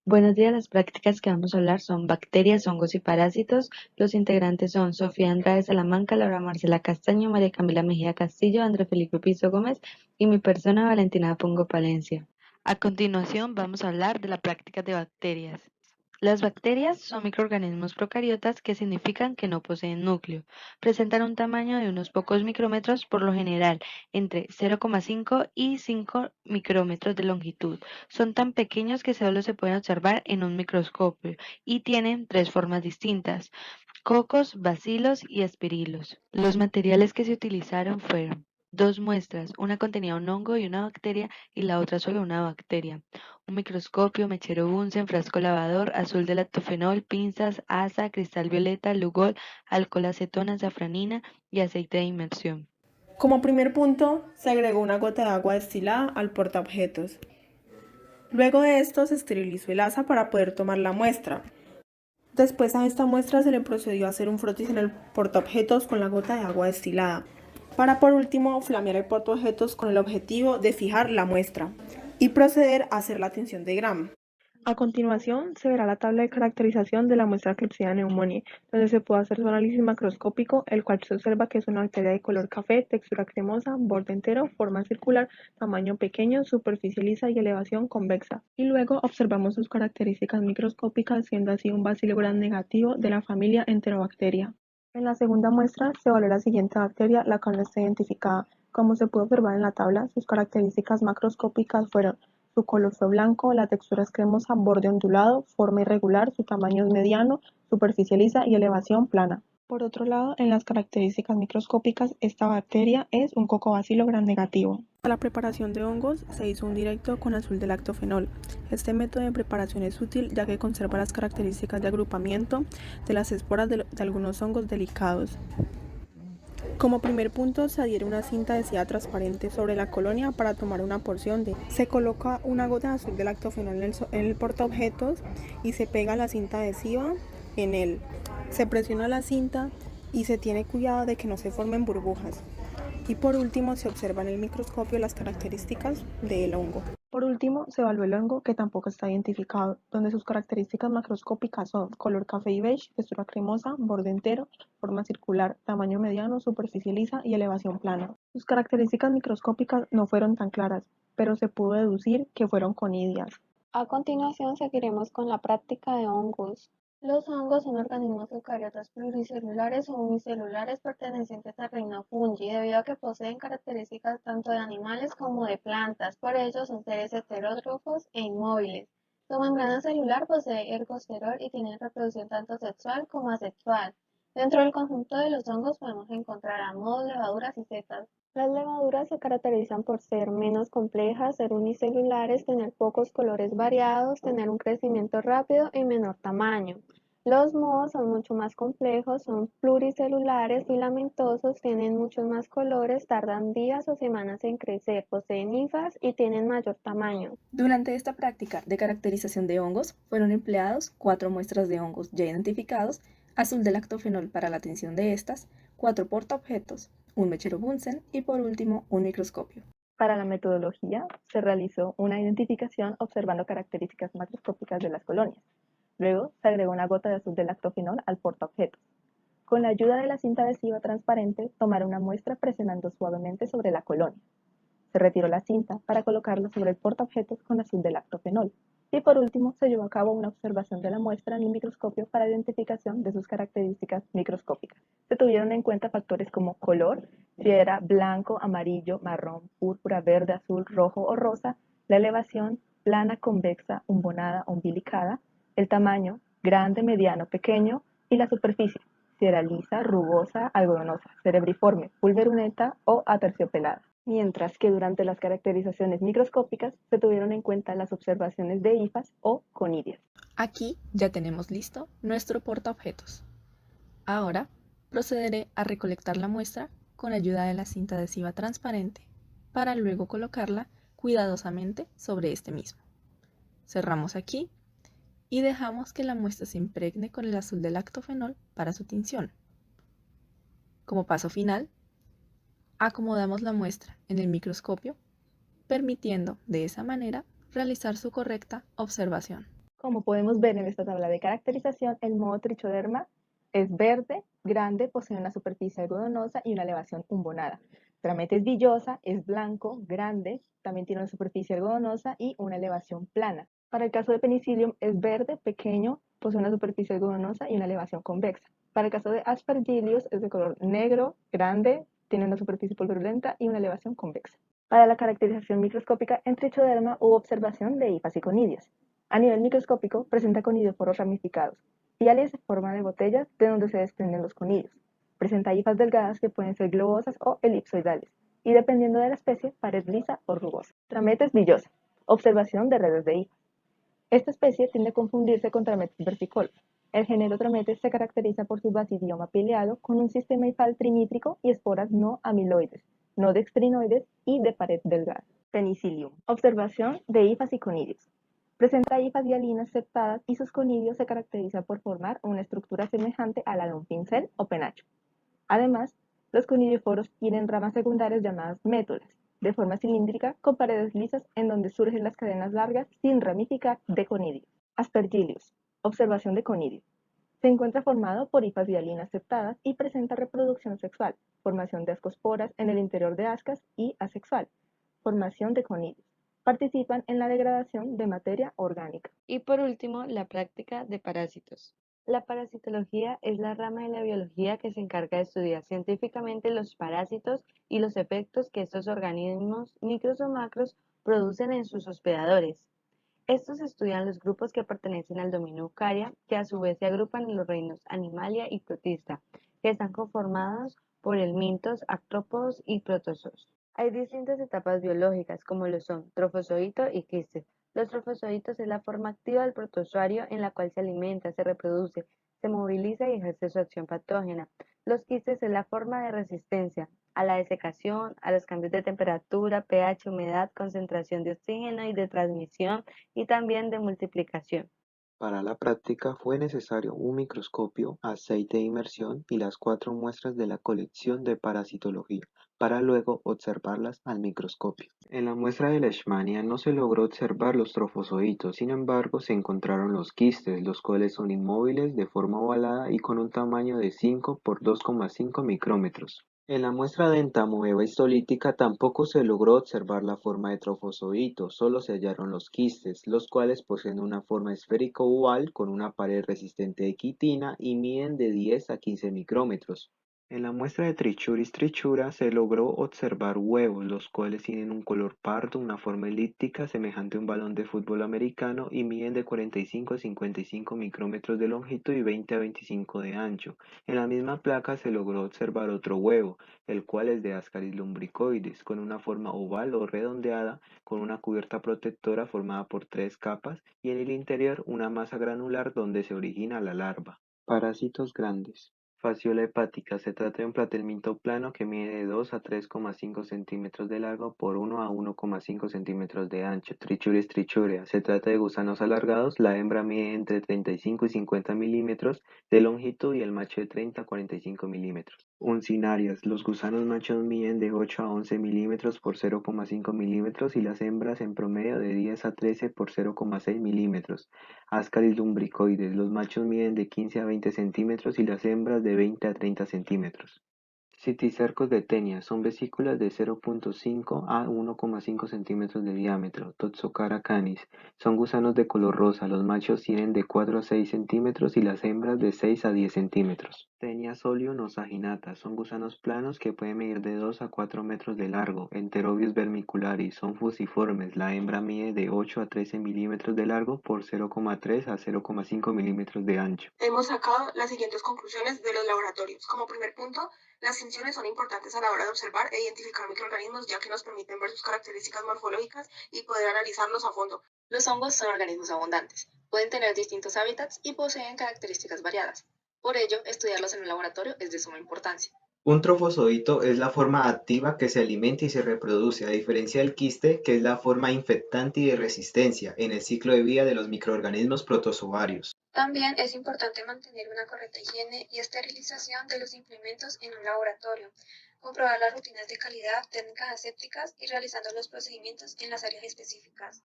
Buenos días, las prácticas que vamos a hablar son bacterias, hongos y parásitos. Los integrantes son Sofía Andrade Salamanca, Laura Marcela Castaño, María Camila Mejía Castillo, André Felipe Piso Gómez y mi persona Valentina Pongo Palencia. A continuación vamos a hablar de la práctica de bacterias. Las bacterias son microorganismos procariotas que significan que no poseen núcleo. Presentan un tamaño de unos pocos micrómetros, por lo general entre 0,5 y 5 micrómetros de longitud. Son tan pequeños que solo se pueden observar en un microscopio y tienen tres formas distintas: cocos, bacilos y espirilos. Los materiales que se utilizaron fueron dos muestras, una contenía un hongo y una bacteria y la otra solo una bacteria, un microscopio, mechero Bunsen, frasco lavador, azul de lactofenol, pinzas, asa, cristal violeta, lugol, alcohol acetona, azafranina y aceite de inmersión. Como primer punto, se agregó una gota de agua destilada al portaobjetos. Luego de esto se esterilizó el asa para poder tomar la muestra. Después a esta muestra se le procedió a hacer un frotis en el portaobjetos con la gota de agua destilada, para por último flamear el portaobjetos con el objetivo de fijar la muestra y proceder a hacer la tinción de Gram. A continuación, se verá la tabla de caracterización de la muestra Klebsiella pneumoniae, donde se puede hacer su análisis macroscópico, el cual se observa que es una bacteria de color café, textura cremosa, borde entero, forma circular, tamaño pequeño, superficie lisa y elevación convexa. Y luego observamos sus características microscópicas, siendo así un bacilo gram negativo de la familia Enterobacteria. En la segunda muestra se evaluó la siguiente bacteria, la cual no está identificada. Como se puede observar en la tabla, sus características macroscópicas fueron: su color fue blanco, la textura es cremosa, borde ondulado, forma irregular, su tamaño es mediano, superficie lisa y elevación plana. Por otro lado, en las características microscópicas, esta bacteria es un cocobacilo gram negativo. Para la preparación de hongos se hizo un directo con azul de lactofenol. Este método de preparación es útil ya que conserva las características de agrupamiento de las esporas de algunos hongos delicados. Como primer punto, se adhiere una cinta adhesiva transparente sobre la colonia para tomar una porción de. Se coloca una gota de azul de lactofenol en el portaobjetos y se pega la cinta adhesiva en él. Se presiona la cinta y se tiene cuidado de que no se formen burbujas. Y por último, se observa en el microscopio las características del hongo. Por último, se evalúa el hongo, que tampoco está identificado, donde sus características macroscópicas son color café y beige, textura cremosa, borde entero, forma circular, tamaño mediano, superficie lisa y elevación plana. Sus características microscópicas no fueron tan claras, pero se pudo deducir que fueron conidias. A continuación seguiremos con la práctica de hongos. Los hongos son organismos eucariotas pluricelulares o unicelulares pertenecientes al reino fungi, debido a que poseen características tanto de animales como de plantas. Por ello son seres heterótrofos e inmóviles. Su membrana celular posee ergosterol y tiene reproducción tanto sexual como asexual. Dentro del conjunto de los hongos podemos encontrar a mohos, levaduras y setas. Las levaduras se caracterizan por ser menos complejas, ser unicelulares, tener pocos colores variados, tener un crecimiento rápido y menor tamaño. Los mohos son mucho más complejos, son pluricelulares, filamentosos, tienen muchos más colores, tardan días o semanas en crecer, poseen hifas y tienen mayor tamaño. Durante esta práctica de caracterización de hongos fueron empleados 4 muestras de hongos ya identificados, azul de lactofenol para la tinción de estas, 4 portaobjetos, un mechero Bunsen y por último un microscopio. Para la metodología se realizó una identificación observando características macroscópicas de las colonias. Luego se agregó una gota de azul de lactofenol al portaobjetos. Con la ayuda de la cinta adhesiva transparente, tomar una muestra presionando suavemente sobre la colonia. Se retiró la cinta para colocarla sobre el portaobjetos con azul de lactofenol. Y por último, se llevó a cabo una observación de la muestra en el microscopio para identificación de sus características microscópicas. Se tuvieron en cuenta factores como color, si era blanco, amarillo, marrón, púrpura, verde, azul, rojo o rosa, la elevación, plana, convexa, umbonada, umbilicada, el tamaño, grande, mediano, pequeño, y la superficie, si era lisa, rugosa, algodonosa, cerebriforme, pulverulenta o aterciopelada. Mientras que durante las caracterizaciones microscópicas se tuvieron en cuenta las observaciones de hifas o conidias. Aquí ya tenemos listo nuestro portaobjetos. Ahora procederé a recolectar la muestra con ayuda de la cinta adhesiva transparente para luego colocarla cuidadosamente sobre este mismo. Cerramos aquí y dejamos que la muestra se impregne con el azul del lactofenol para su tinción. Como paso final, acomodamos la muestra en el microscopio, permitiendo de esa manera realizar su correcta observación. Como podemos ver en esta tabla de caracterización, el modo Trichoderma es verde, grande, posee una superficie algodonosa y una elevación umbonada. Trametes villosa es blanco, grande, también tiene una superficie algodonosa y una elevación plana. Para el caso de Penicillium es verde, pequeño, posee una superficie algodonosa y una elevación convexa. Para el caso de Aspergillus es de color negro, grande, tiene una superficie pulverulenta y una elevación convexa. Para la caracterización microscópica en Trichoderma hubo observación de hifas y conidios. A nivel microscópico presenta conidioforos ramificados, piales en forma de botellas de donde se desprenden los conidios. Presenta hifas delgadas que pueden ser globosas o elipsoidales y dependiendo de la especie, pared lisa o rugosa. Trametes villosa. Observación de redes de hifas. Esta especie tiende a confundirse con Trametes versicolor. El género Trametes se caracteriza por su basidioma pileado con un sistema hifal trimítrico y esporas no amiloides, no dextrinoides y de pared delgada. Penicillium. Observación de hifas y conidios. Presenta hifas hialinas septadas y sus conidios se caracterizan por formar una estructura semejante a la de un pincel o penacho. Además, los conidioforos tienen ramas secundarias llamadas métulas, de forma cilíndrica con paredes lisas en donde surgen las cadenas largas sin ramificar de conidio. Aspergillus. Observación de conidio. Se encuentra formado por hifas hialinas septadas y presenta reproducción sexual, formación de ascosporas en el interior de ascas y asexual, formación de conidios. Participan en la degradación de materia orgánica. Y por último, la práctica de parásitos. La parasitología es la rama de la biología que se encarga de estudiar científicamente los parásitos y los efectos que estos organismos, micros o macros, producen en sus hospedadores. Estos estudian los grupos que pertenecen al dominio Eukarya, que a su vez se agrupan en los reinos Animalia y Protista, que están conformados por helmintos, artrópodos y protozoos. Hay distintas etapas biológicas, como lo son trofozoito y quistes. Los trofozoitos es la forma activa del protozoario en la cual se alimenta, se reproduce, se moviliza y ejerce su acción patógena. Los quistes es la forma de resistencia a la desecación, a los cambios de temperatura, pH, humedad, concentración de oxígeno y de transmisión y también de multiplicación. Para la práctica fue necesario un microscopio, aceite de inmersión y las 4 muestras de la colección de parasitología, para luego observarlas al microscopio. En la muestra de Leishmania no se logró observar los trofozoitos, sin embargo se encontraron los quistes, los cuales son inmóviles de forma ovalada y con un tamaño de 5 por 2,5 micrómetros. En la muestra de entamoeba histolítica tampoco se logró observar la forma de trofozoito, solo se hallaron los quistes, los cuales poseen una forma esférico-oval con una pared resistente de quitina y miden de 10 a 15 micrómetros. En la muestra de Trichuris trichura se logró observar huevos, los cuales tienen un color pardo, una forma elíptica semejante a un balón de fútbol americano y miden de 45 a 55 micrómetros de longitud y 20 a 25 de ancho. En la misma placa se logró observar otro huevo, el cual es de Ascaris lumbricoides, con una forma oval o redondeada, con una cubierta protectora formada por 3 capas y en el interior una masa granular donde se origina la larva. Parásitos grandes. Fasciola hepática. Se trata de un platelminto plano que mide de 2 a 3,5 centímetros de largo por 1 a 1,5 centímetros de ancho. Trichuris trichurea. Se trata de gusanos alargados. La hembra mide entre 35 y 50 milímetros de longitud y el macho de 30 a 45 milímetros. Uncinarias. Los gusanos machos miden de 8 a 11 milímetros por 0,5 milímetros y las hembras en promedio de 10 a 13 por 0,6 milímetros. Ascaris lumbricoides. Los machos miden de 15 a 20 centímetros y las hembras de 20 a 30 centímetros. Citicercos de Tenia son vesículas de 0,5 a 1,5 centímetros de diámetro. Toxocara canis son gusanos de color rosa. Los machos tienen de 4 a 6 centímetros y las hembras de 6 a 10 centímetros. Tenia solium osaginata son gusanos planos que pueden medir de 2 a 4 metros de largo. Enterobius vermicularis son fusiformes. La hembra mide de 8 a 13 milímetros de largo por 0,3 a 0,5 milímetros de ancho. Hemos sacado las siguientes conclusiones de los laboratorios. Como primer punto, las funciones son importantes a la hora de observar e identificar microorganismos, ya que nos permiten ver sus características morfológicas y poder analizarlos a fondo. Los hongos son organismos abundantes, pueden tener distintos hábitats y poseen características variadas. Por ello, estudiarlos en un laboratorio es de suma importancia. Un trofozoito es la forma activa que se alimenta y se reproduce, a diferencia del quiste, que es la forma infectante y de resistencia en el ciclo de vida de los microorganismos protozoarios. También es importante mantener una correcta higiene y esterilización de los implementos en un laboratorio, comprobar las rutinas de calidad, técnicas asépticas y realizando los procedimientos en las áreas específicas.